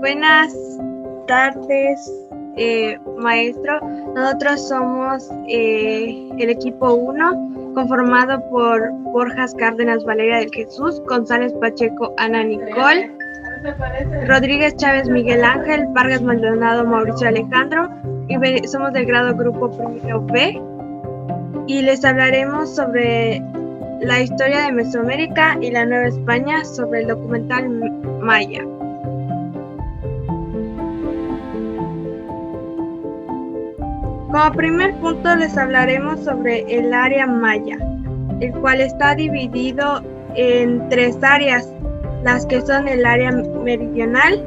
Buenas tardes, maestro. Nosotros somos el equipo 1, conformado por Borjas Cárdenas, Valeria del Jesús, González Pacheco, Ana Nicole, Rodríguez Chávez, Miguel Ángel, Vargas Maldonado, Mauricio Alejandro, y somos del grado grupo primero B, y les hablaremos sobre la historia de Mesoamérica y la Nueva España, sobre el documental Maya. Como primer punto les hablaremos sobre el área maya, el cual está dividido en 3 áreas, las que son el área meridional,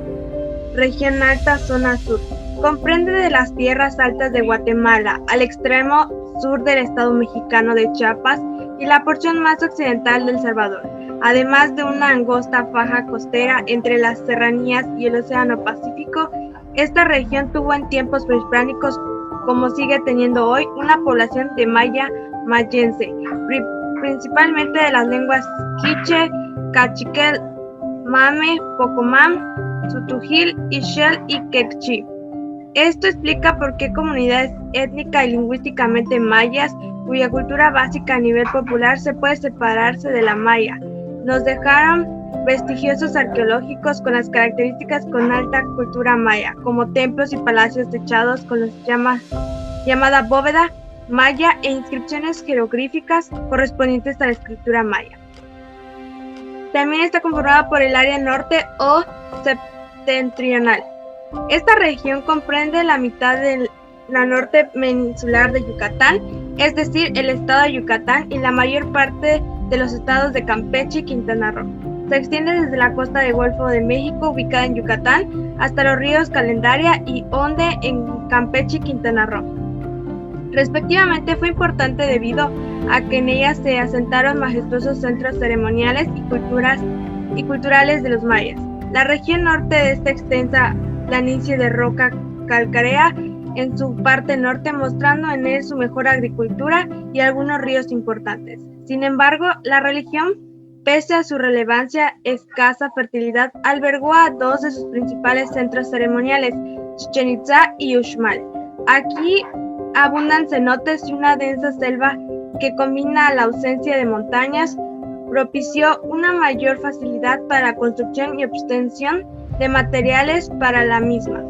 región alta, zona sur. Comprende de las tierras altas de Guatemala al extremo sur del estado mexicano de Chiapas y la porción más occidental de El Salvador, además de una angosta faja costera entre las serranías y el océano Pacífico. Esta región tuvo en tiempos prehispánicos, como sigue teniendo hoy, una población de maya mayense, principalmente de las lenguas quiche, cachiquel, mame, pocomam, sutujil, ixchel y quechí. Esto explica por qué comunidades étnicas y lingüísticamente mayas, cuya cultura básica a nivel popular se puede separarse de la maya, nos dejaron vestigiosos arqueológicos con las características con alta cultura maya, como templos y palacios techados con los llamada bóveda maya e inscripciones jeroglíficas correspondientes a la escritura maya. También está conformada por el área norte o septentrional. Esta región comprende la mitad de la norte peninsular de Yucatán, es decir, el estado de Yucatán y la mayor parte de los estados de Campeche y Quintana Roo. Se extiende desde la costa del Golfo de México, ubicada en Yucatán, hasta los ríos Calendaria y Onde en Campeche y Quintana Roo. Respectivamente, fue importante debido a que en ella se asentaron majestuosos centros ceremoniales y culturales de los mayas. La región norte de esta extensa planicie de roca calcárea en su parte norte, mostrando en él su mejor agricultura y algunos ríos importantes. Sin embargo, la religión, pese a su relevancia escasa fertilidad, albergó a 2 de sus principales centros ceremoniales, Chichén Itzá y Uxmal. Aquí abundan cenotes y una densa selva que, combina a la ausencia de montañas, propició una mayor facilidad para la construcción y obtención de materiales para la misma.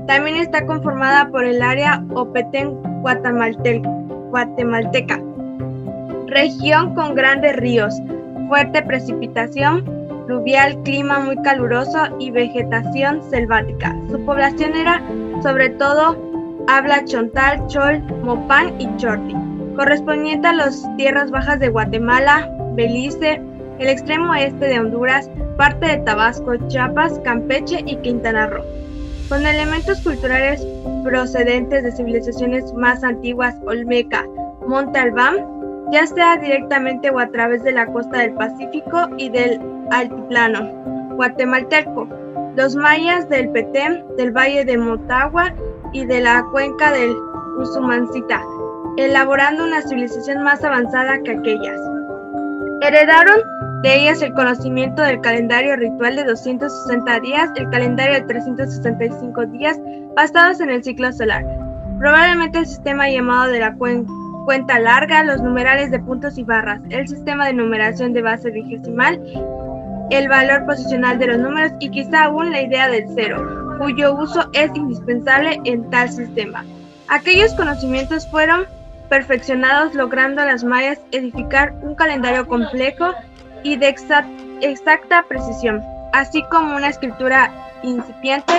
También está conformada por el área Opetén guatemalteca, región con grandes ríos, fuerte precipitación pluvial, clima muy caluroso y vegetación selvática. Su población era sobre todo habla chontal, chol, mopán y chorti, correspondiente a las tierras bajas de Guatemala, Belice, el extremo oeste de Honduras, parte de Tabasco, Chiapas, Campeche y Quintana Roo. Con elementos culturales procedentes de civilizaciones más antiguas, Olmeca, Monte Albán, ya sea directamente o a través de la costa del Pacífico y del altiplano guatemalteco, los mayas del Petén, del Valle de Motagua y de la cuenca del Usumancita, elaborando una civilización más avanzada que aquellas. Heredaron de ellas el conocimiento del calendario ritual de 260 días, el calendario de 365 días, basados en el ciclo solar. Probablemente el sistema llamado de la cuenta larga, los numerales de puntos y barras, el sistema de numeración de base vigesimal, el valor posicional de los números y quizá aún la idea del cero, cuyo uso es indispensable en tal sistema. Aquellos conocimientos fueron perfeccionados, logrando a las mayas edificar un calendario complejo y de exacta precisión, así como una escritura incipiente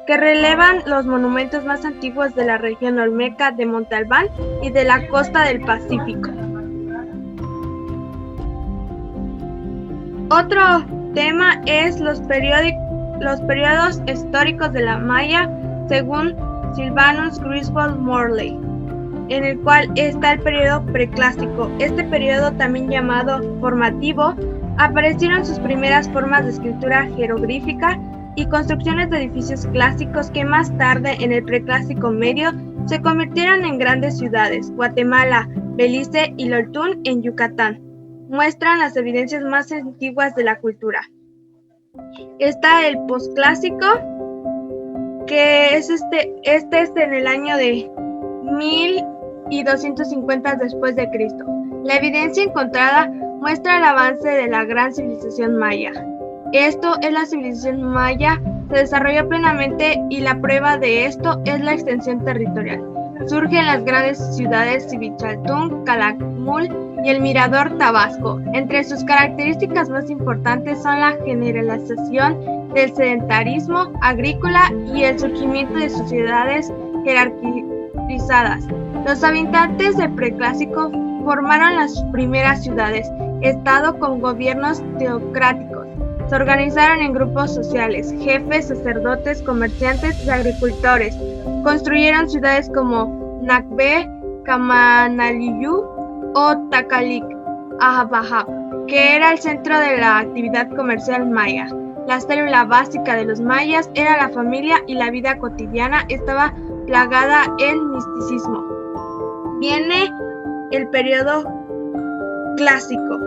que relevan los monumentos más antiguos de la región olmeca de Monte Albán y de la costa del Pacífico. Otro tema es los periodos históricos de la maya, según Sylvanus Griswold Morley, en el cual está el periodo preclásico. Este periodo, también llamado formativo, aparecieron sus primeras formas de escritura jeroglífica y construcciones de edificios clásicos que más tarde, en el preclásico medio, se convirtieron en grandes ciudades. Guatemala, Belice y Loltún en Yucatán muestran las evidencias más antiguas de la cultura. Está el posclásico, que es este es en el año de 1250 después de Cristo. La evidencia encontrada muestra el avance de la gran civilización maya. Esto es la civilización maya, se desarrolló plenamente y la prueba de esto es la extensión territorial. Surgen las grandes ciudades Civichaltún, Calakmul y el Mirador Tabasco. Entre sus características más importantes son la generalización del sedentarismo agrícola y el surgimiento de sociedades jerarquizadas. Los habitantes del preclásico formaron las primeras ciudades, estado con gobiernos teocráticos. Se organizaron en grupos sociales, jefes, sacerdotes, comerciantes y agricultores. Construyeron ciudades como Nacbe, Camanaliyu o Tacalic, Ahabahab, que era el centro de la actividad comercial maya. La célula básica de los mayas era la familia y la vida cotidiana estaba plagada en misticismo. Viene el periodo clásico.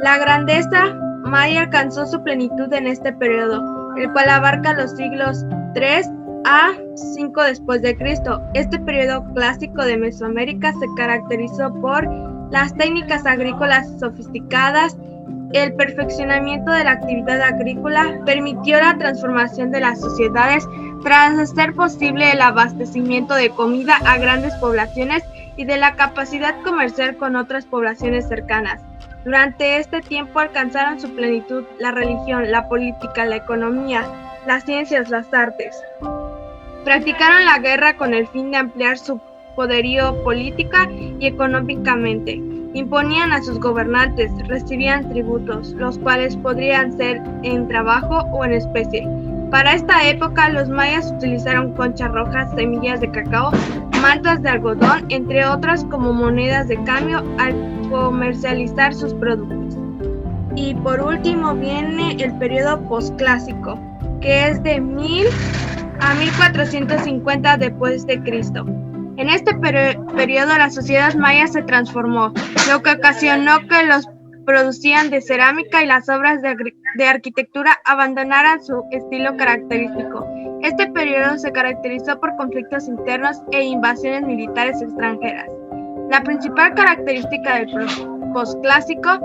La grandeza maya alcanzó su plenitud en este periodo, el cual abarca los siglos 3 a 5 después de Cristo. Este periodo clásico de Mesoamérica se caracterizó por las técnicas agrícolas sofisticadas. El perfeccionamiento de la actividad agrícola permitió la transformación de las sociedades tras hacer posible el abastecimiento de comida a grandes poblaciones y de la capacidad comercial con otras poblaciones cercanas. Durante este tiempo alcanzaron su plenitud la religión, la política, la economía, las ciencias, las artes. Practicaron la guerra con el fin de ampliar su poderío política y económicamente. Imponían a sus gobernantes, recibían tributos, los cuales podrían ser en trabajo o en especie. Para esta época, los mayas utilizaron conchas rojas, semillas de cacao, mantas de algodón, entre otras como monedas de cambio al comercializar sus productos. Y por último viene el periodo posclásico, que es de 1000 a 1450 después de Cristo. En este periodo la sociedad maya se transformó, lo que ocasionó que los producían de cerámica y las obras de arquitectura abandonaran su estilo característico. Este periodo se caracterizó por conflictos internos e invasiones militares extranjeras. La principal característica del posclásico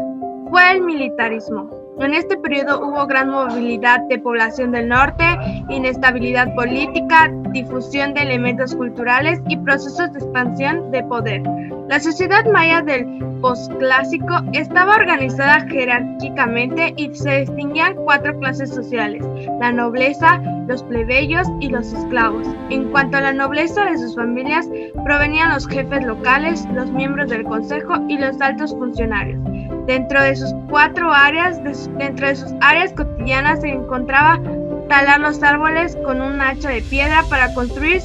fue el militarismo. En este periodo hubo gran movilidad de población del norte, inestabilidad política, difusión de elementos culturales y procesos de expansión de poder. La sociedad maya del posclásico estaba organizada jerárquicamente y se distinguían 4 clases sociales: la nobleza, los plebeyos y los esclavos. En cuanto a la nobleza, de sus familias provenían los jefes locales, los miembros del consejo y los altos funcionarios. Dentro de sus áreas cotidianas se encontraba talar los árboles con un hacha de piedra para construir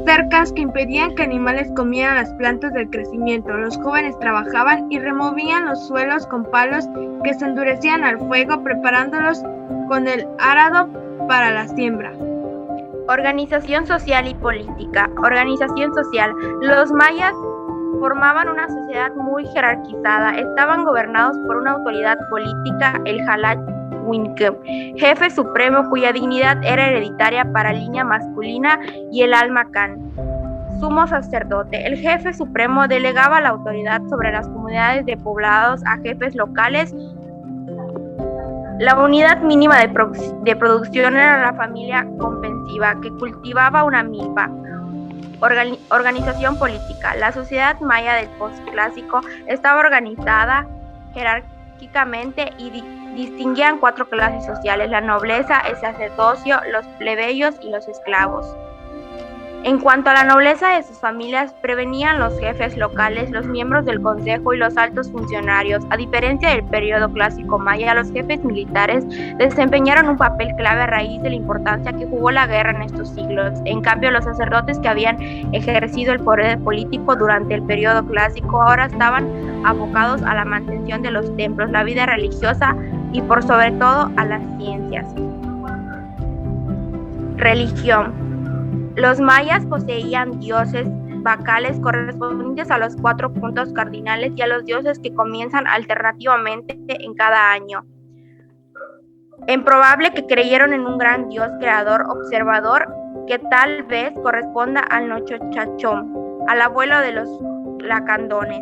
cercas que impedían que animales comieran las plantas del crecimiento. Los jóvenes trabajaban y removían los suelos con palos que se endurecían al fuego, preparándolos con el arado para la siembra. Organización social y política. Organización social. Los mayas formaban una sociedad muy jerarquizada. Estaban gobernados por una autoridad política, el Jalach-Winkem, jefe supremo cuya dignidad era hereditaria para línea masculina, y el Almacan, sumo sacerdote. El jefe supremo delegaba la autoridad sobre las comunidades de poblados a jefes locales. La unidad mínima de producción era la familia comprensiva, que cultivaba una milpa. Organización política. La sociedad maya del posclásico estaba organizada jerárquicamente y distinguían 4 clases sociales: la nobleza, el sacerdocio, los plebeyos y los esclavos. En cuanto a la nobleza de sus familias, prevenían los jefes locales, los miembros del consejo y los altos funcionarios. A diferencia del periodo clásico maya, los jefes militares desempeñaron un papel clave a raíz de la importancia que jugó la guerra en estos siglos. En cambio, los sacerdotes, que habían ejercido el poder político durante el periodo clásico, ahora estaban abocados a la mantención de los templos, la vida religiosa y por sobre todo a las ciencias. Religión. Los mayas poseían dioses bacales correspondientes a los 4 puntos cardinales y a los dioses que comienzan alternativamente en cada año. Es probable que creyeron en un gran dios creador, observador que tal vez corresponda al Nochochachón, al abuelo de los lacandones.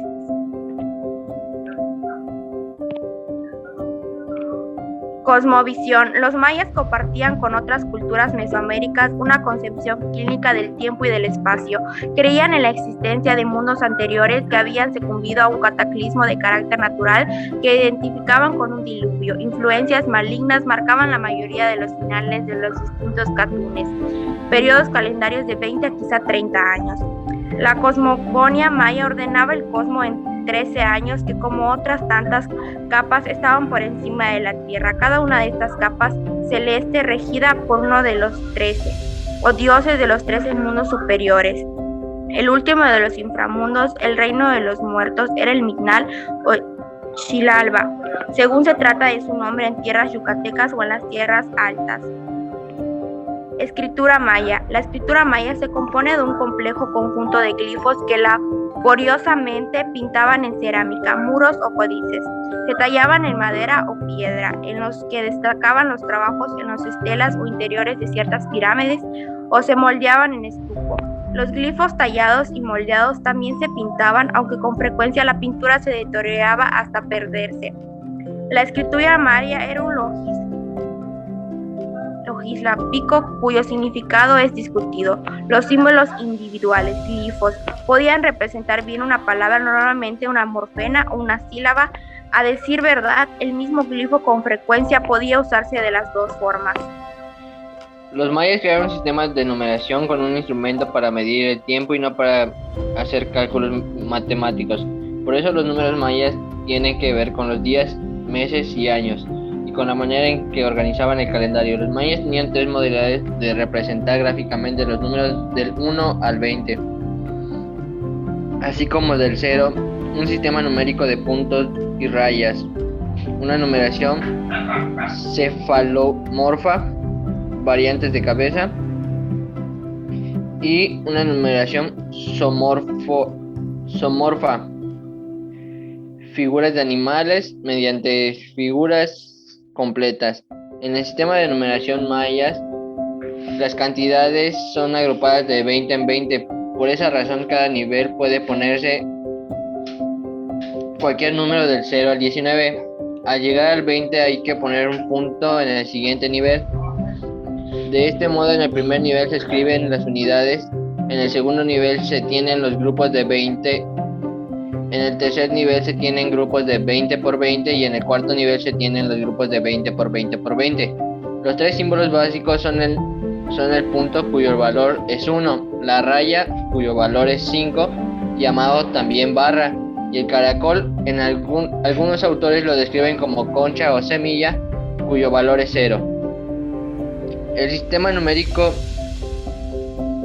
Cosmovisión. Los mayas compartían con otras culturas mesoaméricas una concepción clínica del tiempo y del espacio. Creían en la existencia de mundos anteriores que habían sucumbido a un cataclismo de carácter natural que identificaban con un diluvio. Influencias malignas marcaban la mayoría de los finales de los distintos catunes, periodos calendarios de 20 a quizá 30 años. La cosmogonía maya ordenaba el cosmos en 13 años que, como otras tantas capas, estaban por encima de la Tierra. Cada una de estas capas celeste regida por uno de los 13, o dioses de los 13 mundos superiores. El último de los inframundos, el reino de los muertos, era el Micnal o Xilalba, según se trata de su nombre en tierras yucatecas o en las tierras altas. Escritura maya. La escritura maya se compone de un complejo conjunto de glifos que laboriosamente pintaban en cerámica, muros o códices. Se tallaban en madera o piedra, en los que destacaban los trabajos en las estelas o interiores de ciertas pirámides, o se moldeaban en estuco. Los glifos tallados y moldeados también se pintaban, aunque con frecuencia la pintura se deterioraba hasta perderse. La escritura maya era un logislápico cuyo significado es discutido. Los símbolos individuales, glifos, podían representar bien una palabra, normalmente una morfema o una sílaba. A decir verdad, el mismo glifo con frecuencia podía usarse de las dos formas. Los mayas crearon un sistema de numeración con un instrumento para medir el tiempo y no para hacer cálculos matemáticos. Por eso los números mayas tienen que ver con los días, meses y años, y con la manera en que organizaban el calendario. Los mayas tenían tres modalidades de representar gráficamente los números del 1 al 20, así como del 0, un sistema numérico de puntos y rayas, una numeración cefalomorfa, variantes de cabeza, y una numeración zoomorfa, figuras de animales mediante figuras completas. En el sistema de numeración mayas, las cantidades son agrupadas de 20 en 20. Por esa razón, cada nivel puede ponerse cualquier número del 0 al 19. Al llegar al 20 hay que poner un punto en el siguiente nivel. De este modo, en el primer nivel se escriben las unidades, en el segundo nivel se tienen los grupos de 20, en el tercer nivel se tienen grupos de 20 por 20 y en el cuarto nivel se tienen los grupos de 20 por 20 por 20. Los tres símbolos básicos son el punto, cuyo valor es 1, la raya, cuyo valor es 5, llamado también barra, y el caracol. Algunos autores lo describen como concha o semilla, cuyo valor es 0. El sistema numérico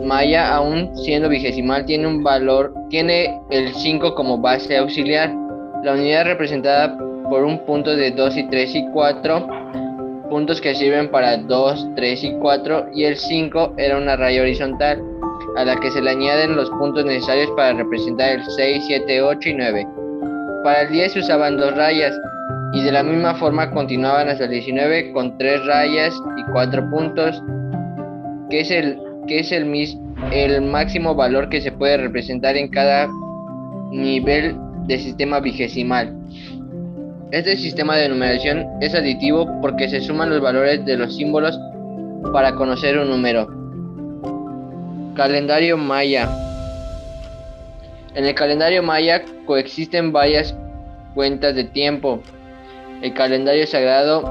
maya, aún siendo vigesimal, tiene el 5 como base auxiliar. La unidad representada por un punto de 2 y 3 y 4, puntos que sirven para 2, 3 y 4, y el 5 era una raya horizontal, a la que se le añaden los puntos necesarios para representar el 6, 7, 8 y 9. Para el 10 se usaban 2 rayas, y de la misma forma continuaban hasta el 19 con 3 rayas y 4 puntos, que es el máximo valor que se puede representar en cada nivel de sistema vigesimal. Este sistema de numeración es aditivo porque se suman los valores de los símbolos para conocer un número. Calendario maya. En el calendario maya coexisten varias cuentas de tiempo. El calendario sagrado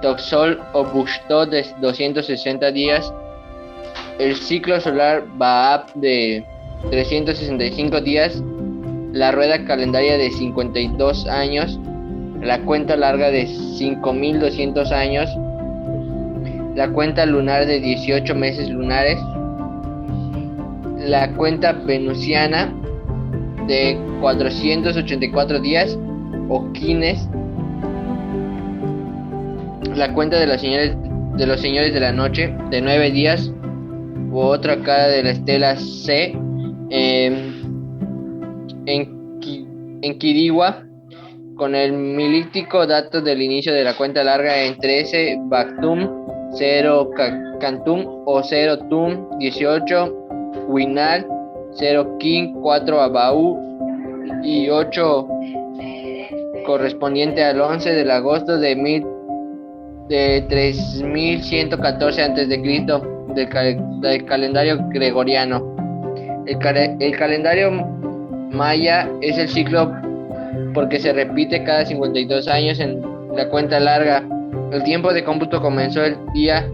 Toxol o Buxto de 260 días, el ciclo solar Baab de 365 días, la rueda calendaria de 52 años, la cuenta larga de 5200 años, la cuenta lunar de 18 meses lunares, la cuenta venusiana de 484 días o quines, la cuenta de los señores de la noche de 9 días, u otra cara de la estela C, en Quirigua, con el milítico dato del inicio de la cuenta larga en 13 Bactum 0 Cantum o 0 Tum, 18 Huinal, 0 King, 4 Abaú y 8 correspondiente al 11 de agosto de 3114 a.C. del calendario gregoriano. El calendario maya es el ciclo porque se repite cada 52 años en la cuenta larga. El tiempo de cómputo comenzó el día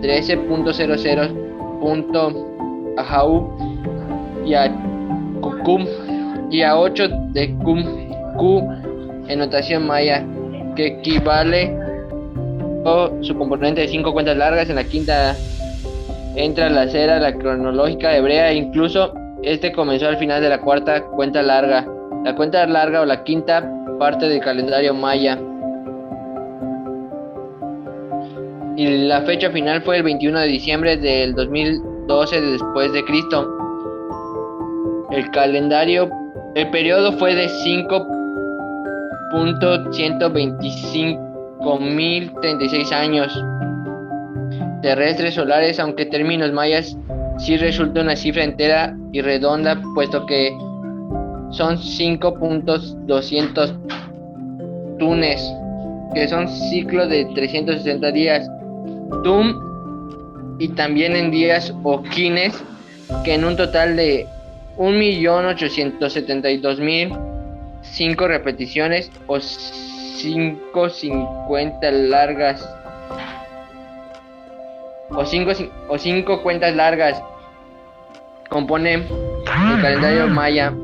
13.00 Ajaú y a Cucum y a 8 de Cum Q en notación maya, que equivale a su componente de 5 cuentas largas. En la quinta entra la cera, la cronológica hebrea, e incluso este comenzó al final de la cuarta cuenta larga. La cuenta larga o la quinta parte del calendario maya. Y la fecha final fue el 21 de diciembre del 2012 después de Cristo. El periodo fue de 5.125.036 años terrestres solares, aunque en términos mayas sí resulta una cifra entera y redonda, puesto que son 5.200 tunes, que son ciclos de 360 días, tum, y también en días o quines, que en un total de 1.872.005 repeticiones o 5.50 largas o 5 cuentas largas componen el calendario maya.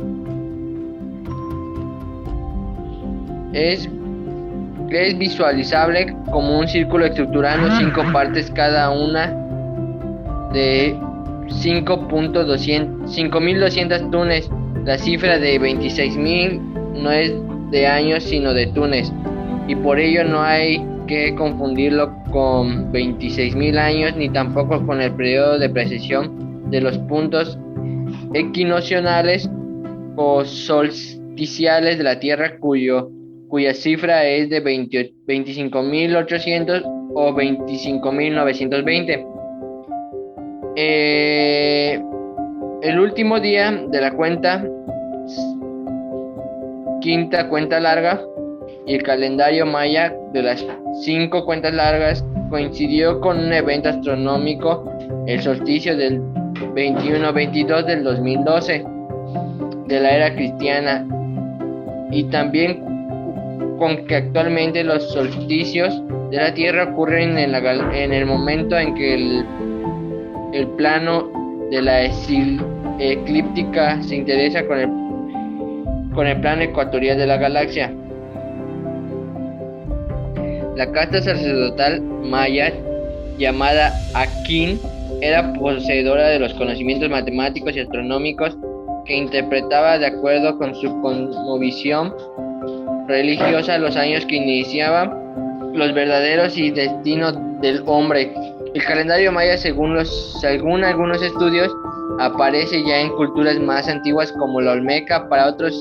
Es visualizable como un círculo estructurando 5 partes, cada una de 5.200 tunes. La cifra de 26.000 no es de años sino de tunes, y por ello no hay que confundirlo con 26.000 años ni tampoco con el periodo de precesión de los puntos equinoccionales o solsticiales de la Tierra, cuya cifra es de 25.800 o 25.920. El último día de la quinta cuenta larga y el calendario maya de las 5 cuentas largas coincidió con un evento astronómico, el solsticio del 21-22 del 2012 de la era cristiana, y también con que actualmente los solsticios de la Tierra ocurren en el momento en que el plano de la eclíptica se interesa con el plano ecuatorial de la galaxia. La casta sacerdotal maya, llamada Akin, era poseedora de los conocimientos matemáticos y astronómicos, que interpretaba de acuerdo con su cosmovisión religiosa los años que iniciaban los verdaderos y destinos del hombre. El calendario maya, según algunos estudios, aparece ya en culturas más antiguas como la olmeca. Para otros,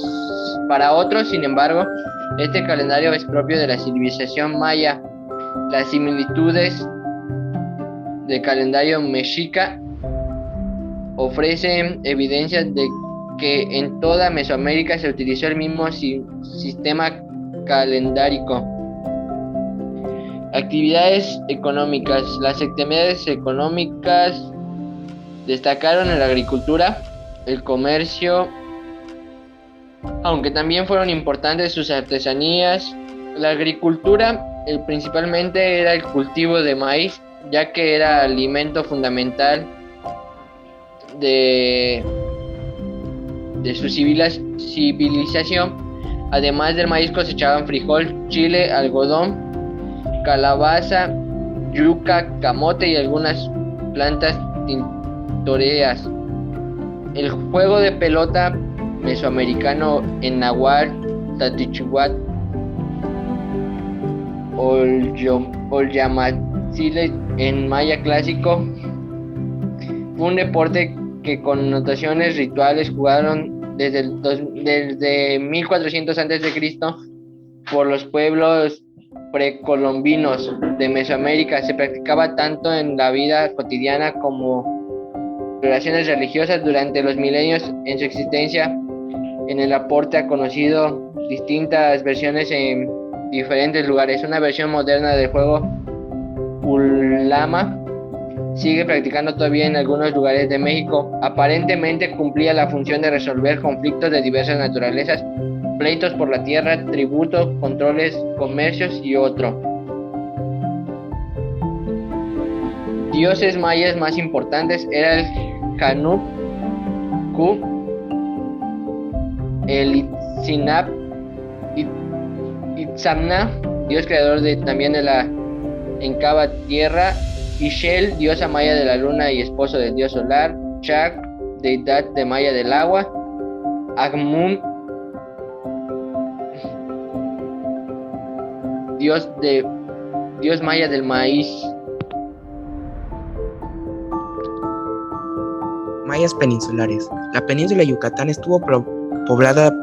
sin embargo, este calendario es propio de la civilización maya. Las similitudes del calendario mexica ofrecen evidencias de que en toda Mesoamérica se utilizó el mismo sistema calendárico. Actividades económicas. Las actividades económicas destacaron en la agricultura, el comercio, aunque también fueron importantes sus artesanías. La agricultura principalmente era el cultivo de maíz, ya que era alimento fundamental de su civilización. Además del maíz cosechaban frijol, chile, algodón, calabaza, yuca, camote y algunas plantas tintoreas. El juego de pelota mesoamericano en náhuatl, tatichuat, Ollamazile en maya clásico, fue un deporte que con notaciones rituales jugaron desde 1400 a.C. por los pueblos precolombinos de Mesoamérica. Se practicaba tanto en la vida cotidiana como relaciones religiosas durante los milenios en su existencia. En el aporte ha conocido distintas versiones en diferentes lugares. Una versión moderna del juego, Ulama, sigue practicando todavía en algunos lugares de México. Aparentemente cumplía la función de resolver conflictos de diversas naturalezas, pleitos por la tierra, tributos, controles, comercios y otro. Dioses mayas más importantes eran el Canuc-Cu, el Itzamna, dios creador también de la encaba tierra, Ixchel, diosa maya de la luna y esposo del dios solar, Chac, deidad de maya del agua, Agmun, dios maya del maíz. Mayas peninsulares. La península de Yucatán estuvo poblada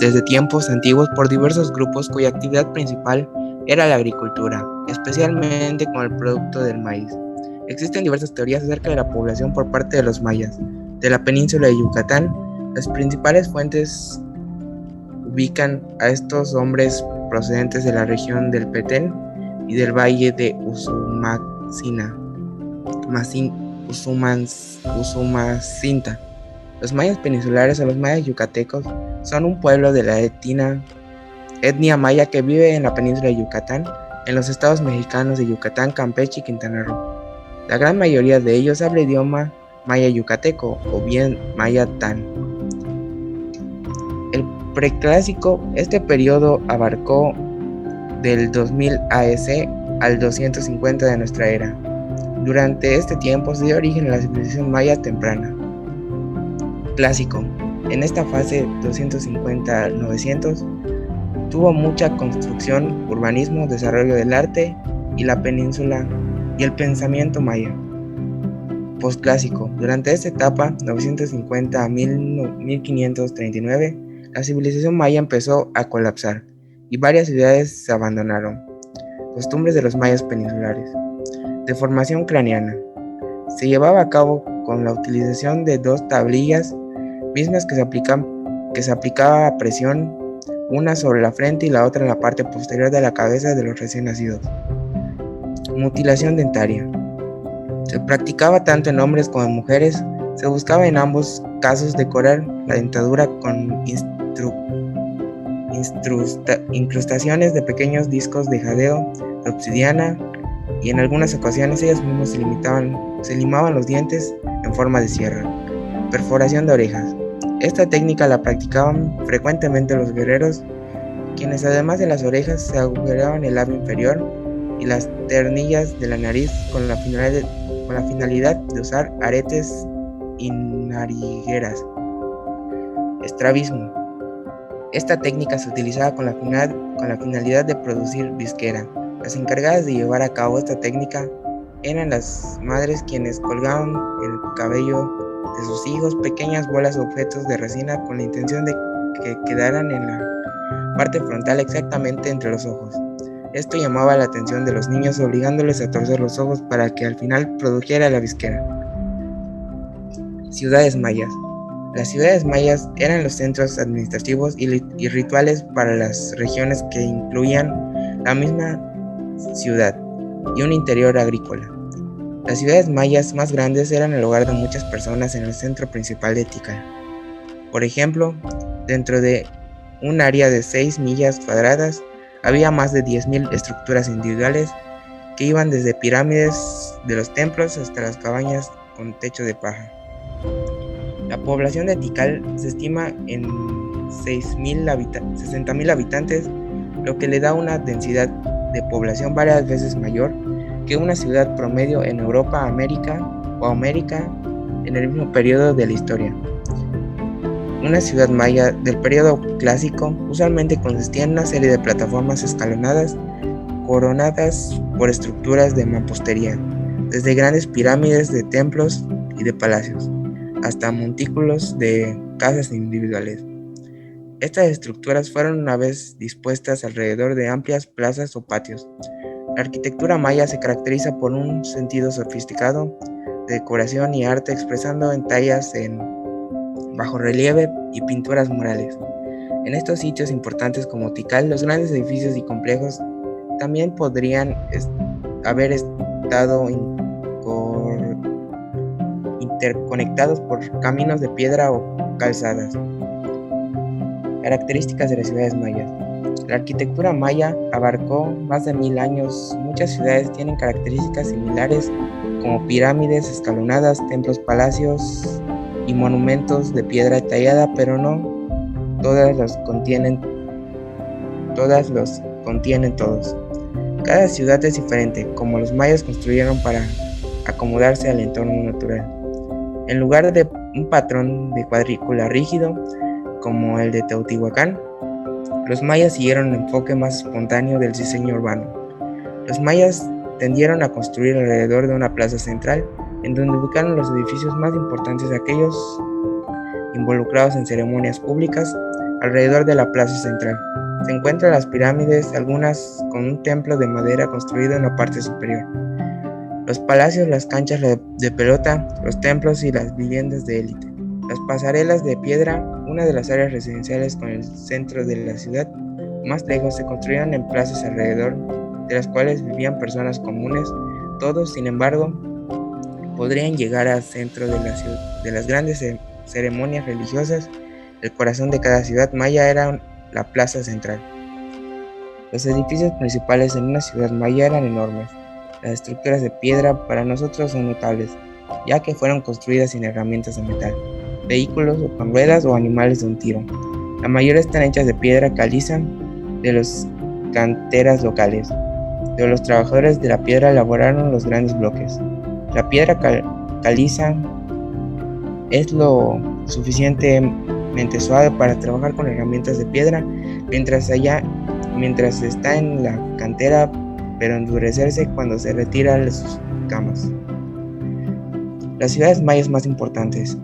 desde tiempos antiguos por diversos grupos cuya actividad principal era la agricultura, especialmente con el producto del maíz. Existen diversas teorías acerca de la población por parte de los mayas de la península de Yucatán. Las principales fuentes ubican a estos hombres procedentes de la región del Petén y del valle de Usumacinta. Los mayas peninsulares o los mayas yucatecos son un pueblo de la etnia maya que vive en la península de Yucatán, en los estados mexicanos de Yucatán, Campeche y Quintana Roo. La gran mayoría de ellos habla idioma maya yucateco o bien maya tan. El preclásico, este periodo abarcó del 2000 AS al 250 de nuestra era. Durante este tiempo se dio origen a la civilización maya temprana. Clásico. En esta fase 250-900 tuvo mucha construcción, urbanismo, desarrollo del arte y la península y el pensamiento maya. Postclásico. Durante esta etapa, 950 a 1539, la civilización maya empezó a colapsar y varias ciudades se abandonaron. Costumbres de los mayas peninsulares. Deformación craneana. Se llevaba a cabo con la utilización de dos tablillas mismas que se aplicaba a presión, una sobre la frente y la otra en la parte posterior de la cabeza de los recién nacidos. Mutilación dentaria. Se practicaba tanto en hombres como en mujeres. Se buscaba en ambos casos decorar la dentadura con incrustaciones de pequeños discos de jadeo, de obsidiana, y en algunas ocasiones ellos mismos se limaban los dientes en forma de sierra. Perforación de orejas. Esta técnica la practicaban frecuentemente los guerreros, quienes además de las orejas se agujeraban el labio inferior y las ternillas de la nariz con la finalidad de usar aretes y narigueras. Estrabismo. Esta técnica se utilizaba con la finalidad de producir visquera. Las encargadas de llevar a cabo esta técnica eran las madres, quienes colgaban en el cabello de sus hijos pequeñas bolas o objetos de resina con la intención de que quedaran en la parte frontal exactamente entre los ojos. Esto llamaba la atención de los niños, obligándoles a torcer los ojos para que al final produjera la visquera. Ciudades mayas. Las ciudades mayas eran los centros administrativos y rituales para las regiones que incluían la misma ciudad y un interior agrícola. Las ciudades mayas más grandes eran el hogar de muchas personas en el centro principal de Tikal. Por ejemplo, dentro de un área de 6 millas cuadradas había más de 10.000 estructuras individuales que iban desde pirámides de los templos hasta las cabañas con techo de paja. La población de Tikal se estima en 60.000 habitantes, lo que le da una densidad de población varias veces mayor que una ciudad promedio en Europa, América en el mismo periodo de la historia. Una ciudad maya del periodo clásico usualmente consistía en una serie de plataformas escalonadas coronadas por estructuras de mampostería, desde grandes pirámides de templos y de palacios, hasta montículos de casas individuales. Estas estructuras fueron una vez dispuestas alrededor de amplias plazas o patios. La arquitectura maya se caracteriza por un sentido sofisticado de decoración y arte expresando en tallas en bajorrelieve y pinturas murales. En estos sitios importantes como Tikal, los grandes edificios y complejos también podrían haber estado interconectados por caminos de piedra o calzadas. Características de las ciudades mayas. La arquitectura maya abarcó más de 1000 años. Muchas ciudades tienen características similares como pirámides escalonadas, templos, palacios y monumentos de piedra tallada, pero no todas los contienen todos. Cada ciudad es diferente, como los mayas construyeron para acomodarse al entorno natural. En lugar de un patrón de cuadrícula rígido, como el de Teotihuacán, los mayas siguieron un enfoque más espontáneo del diseño urbano. Los mayas tendieron a construir alrededor de una plaza central, en donde ubicaron los edificios más importantes, aquellos involucrados en ceremonias públicas. Alrededor de la plaza central se encuentran las pirámides, algunas con un templo de madera construido en la parte superior, los palacios, las canchas de pelota, los templos y las viviendas de élite. Las pasarelas de piedra, una de las áreas residenciales con el centro de la ciudad. Más lejos se construyeron en plazas alrededor de las cuales vivían personas comunes. Todos, sin embargo, podrían llegar al centro de las grandes ceremonias religiosas. El corazón de cada ciudad maya era la plaza central. Los edificios principales en una ciudad maya eran enormes. Las estructuras de piedra para nosotros son notables, ya que fueron construidas sin herramientas de metal, vehículos o con ruedas o animales de un tiro. La mayoría están hechas de piedra caliza de las canteras locales, donde los trabajadores de la piedra elaboraron los grandes bloques. La piedra caliza es lo suficientemente suave para trabajar con herramientas de piedra, mientras está en la cantera, pero endurecerse cuando se retira de sus camas. Las ciudades mayas más importantes.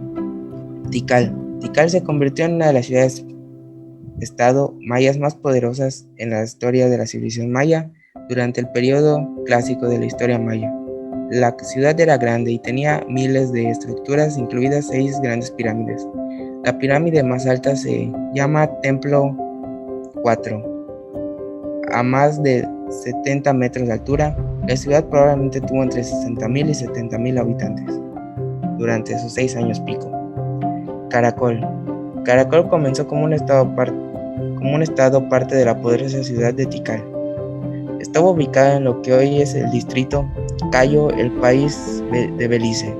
Tikal. Tikal se convirtió en una de las ciudades-estado mayas más poderosas en la historia de la civilización maya durante el periodo clásico de la historia maya. La ciudad era grande y tenía miles de estructuras, incluidas 6 grandes pirámides. La pirámide más alta se llama Templo 4, a más de 70 metros de altura. La ciudad probablemente tuvo entre 60,000 y 70,000 habitantes durante sus 6 años pico. Caracol. Caracol comenzó como un estado parte de la poderosa ciudad de Tikal. Estaba ubicada en lo que hoy es el distrito Cayo, el país de Belice,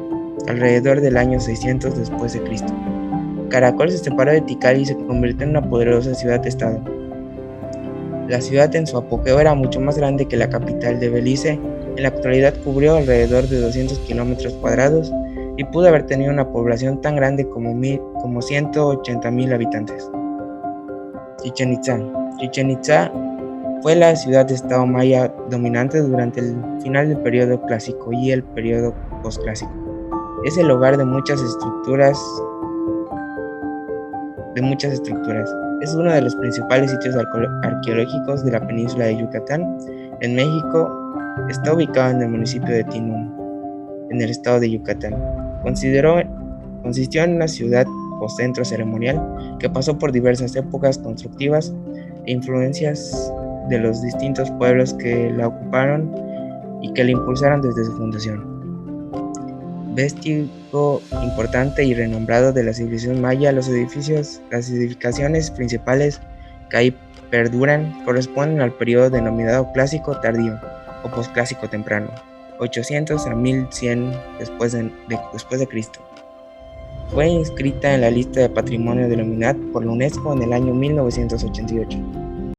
alrededor del año 600 después de Cristo. Caracol se separó de Tikal y se convirtió en una poderosa ciudad-estado. La ciudad en su apogeo era mucho más grande que la capital de Belice. En la actualidad cubrió alrededor de 200 kilómetros cuadrados y pudo haber tenido una población tan grande como 180,000 habitantes. Chichén Itzá. Chichén Itzá fue la ciudad-estado maya dominante durante el final del periodo clásico y el periodo posclásico. Es el hogar de muchas estructuras. Es uno de los principales sitios arqueológicos de la península de Yucatán. En México, está ubicado en el municipio de Tinún, en el estado de Yucatán. Consistió en una ciudad o centro ceremonial que pasó por diversas épocas constructivas e influencias de los distintos pueblos que la ocuparon y que la impulsaron desde su fundación. Vestigio importante y renombrado de la civilización maya, las edificaciones principales que ahí perduran corresponden al periodo denominado clásico tardío o posclásico temprano, 800 a 1100 después de Cristo. Fue inscrita en la lista de Patrimonio de la Humanidad por la UNESCO en el año 1988.